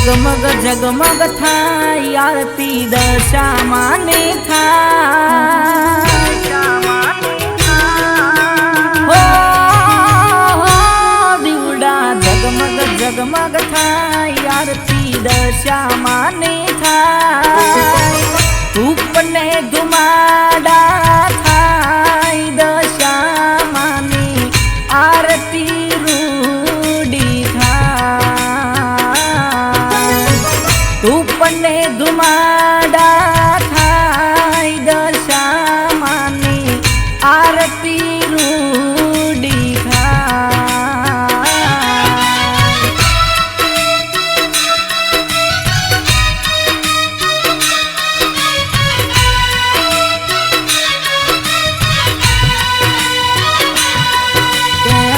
जगमग जगमग थाय आरती दशा माने थाय हो दीवड़ा जगमग जगमग थाय आरती दशा माने थाय उपने धुमाड़ा थाय दशा माने आरती उपने धुमाड़ा थाय दशा माने आरती रूडी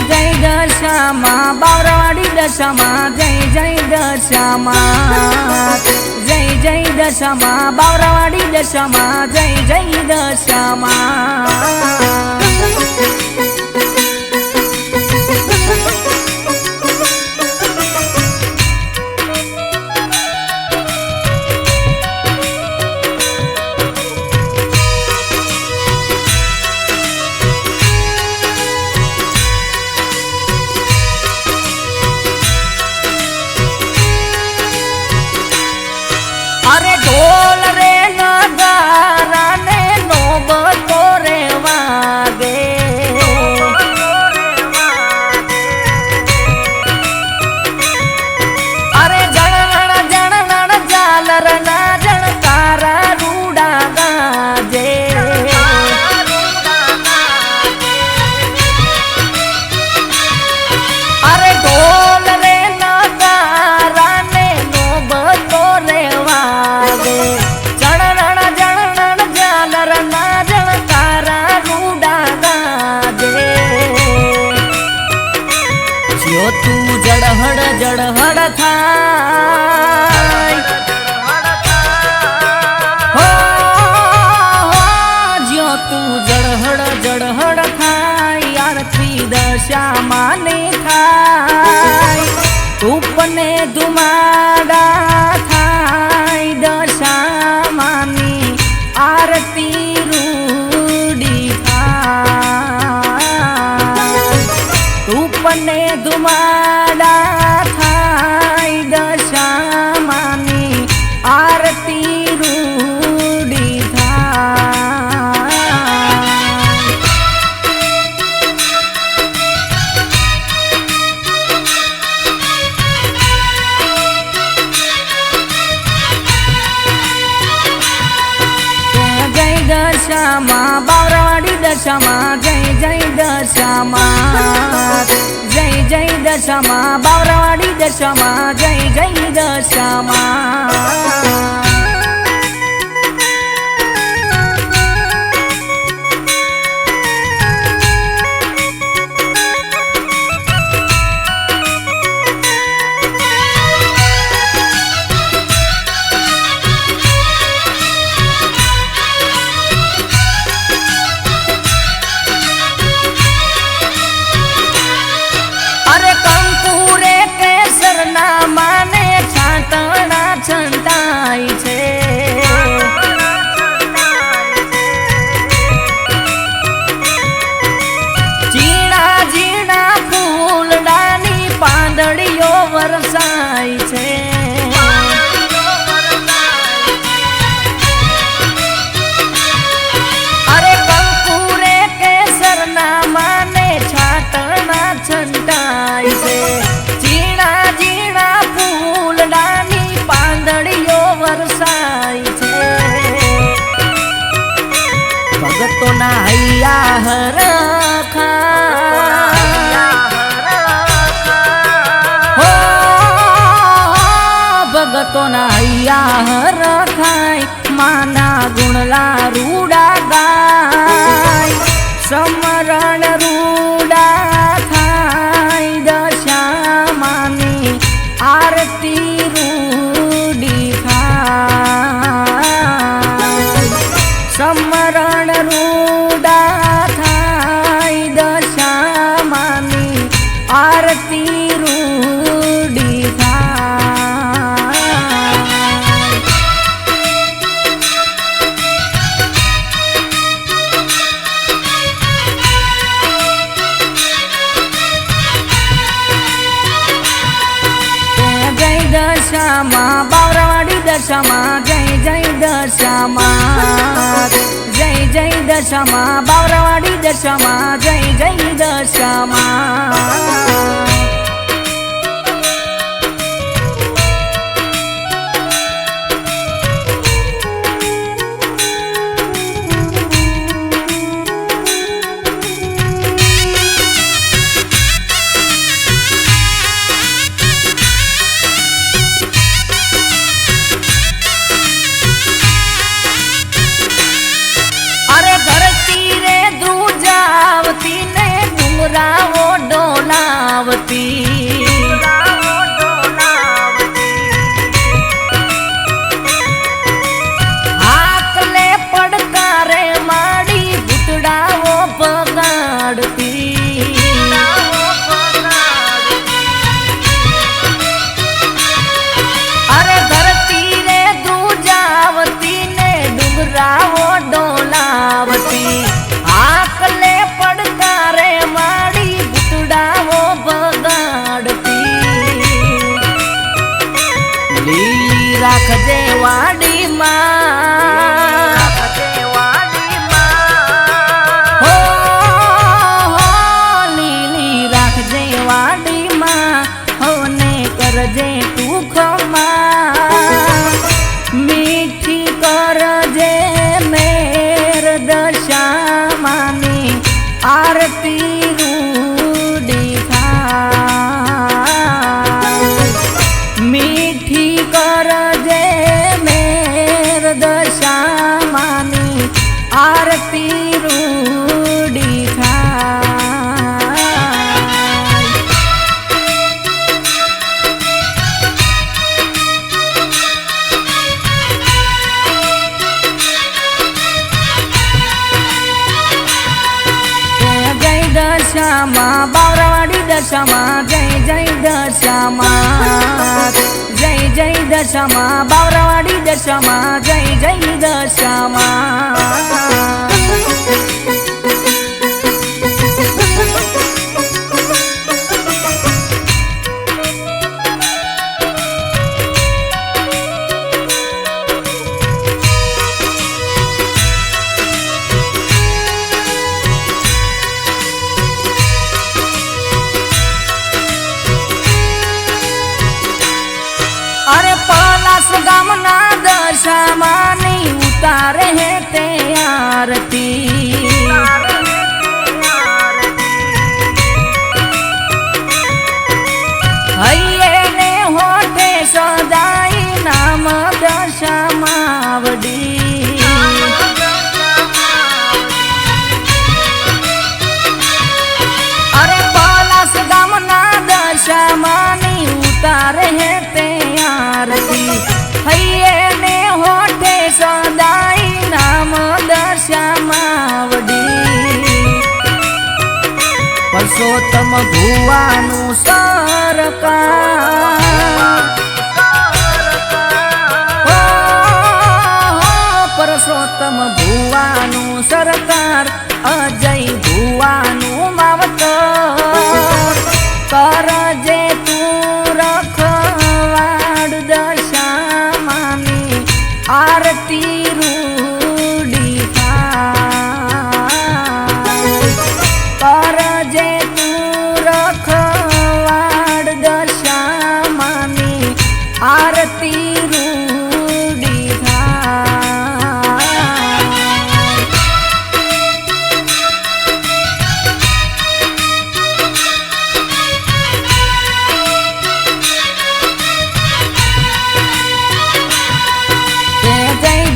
जय दशा माँ बावरावाड़ी दशा माँ जय जय दशा माँ जय जय दशा माँ बावरावाड़ी दशा माँ जय जय दशा माँ अरे ढोल रे नगारा ने नौबतो रे वागे अरे जणण जणण झालर ना जणकारा रूडा गाजे अरे ढोल रे नगारा ने नौबतो रे जणण जणण झालर ना जणकारा रूडा गाजे जो तू जड़हड़ जड़हड़ थाय हो जो तू जड़हड़ जड़हड़ थाय आरती दशा माने थाय उपने धुमाड़ा थाय दशा माने आरती रूडी थाय उपने धुमाड़ा थाय दशा माने आरती रूडी थाय दशा माँ बावरावाड़ी दशा माँ जय जय दशा माँ जय जय दशा माँ बावरावाड़ी दशा माँ जय जय दशा माँ माने छाटना छंटाई छे जीणा जीणा फूलडानी પાંદડીઓ વરસાય છે અરે કંકુરે કેસરના માને છાટના છંટાય છે જીણા જીણા ફૂલડાની પાંદડીઓ વરસાય છે ભગતોના હૈયા હરખા હો ભગતોના હૈયા હરખાય માના ગુણલા રૂડા ગાય સમરણ રૂડા थाय दशा माने आरती रूडी थाय समरण रूडा थाय दशा माने आरती रूडी थाय દશામાં બાવરાવાડી દશામાં જય જય દશામાં જય જય દશામાં બાવરાવાડી દશામાં જય જય દશામાં रावो डोलावती आकले पड़कारे माड़ी भूतड़ाओ पगाड़ती अरे धरती रे दूजावती ने डुंगराओ डोलावती आकले पड़कारे राखजे वाड़ी माँ हो लीली राखजे वाड़ी माँ होने करजे तू खमा मीठी करजे मेर दशा मानी आरती रूडी था मीठी करजे मेर दशा मानी आरती रूडी था जय दशामा बावरावाड़ी दशामा जय जय दशामा जय जय दशामा बावरावाड़ी दशामा जय जय दशामा अरे पलास गामना दशामानी उतारे है ते आरती हये ने होठे सदाई नाम दशामावडी अरे पलास गामना दशामानी उतारे है ते आरती हये ने होठे सदाई नाम दशामावडी परसोत्तम भुवानु सरकार परसोत्तम भुवानु सरकार अजय भुवानु मावतर करजे तू रखवाड़ दशा मानी आरती रूडी था करजे तू रखवाड़ दशा मानी आरती रूडी था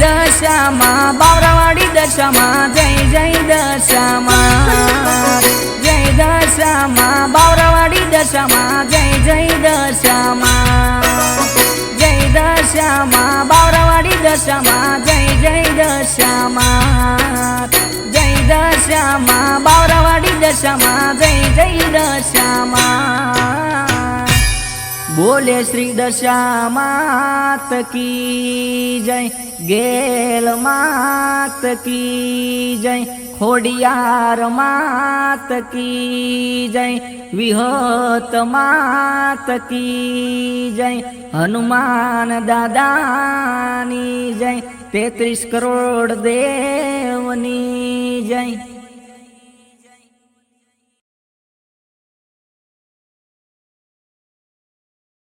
दशामा बावरावाड़ी दशामा जय जय दशामा जय दशामा बावरावाड़ी दशामा जय जय दशामा जय दशामा बावरावाड़ी दशामा जय जय दशामा जय दशामा बावरावाड़ी दशामा जय जय दशामा बोले श्री दशा मात की जय गेल मात की जय ખોડિયાર માત કી જય, વિહત માત કી જય, હનુમાન દાદાની જય, 33 કરોડ દેવની જય.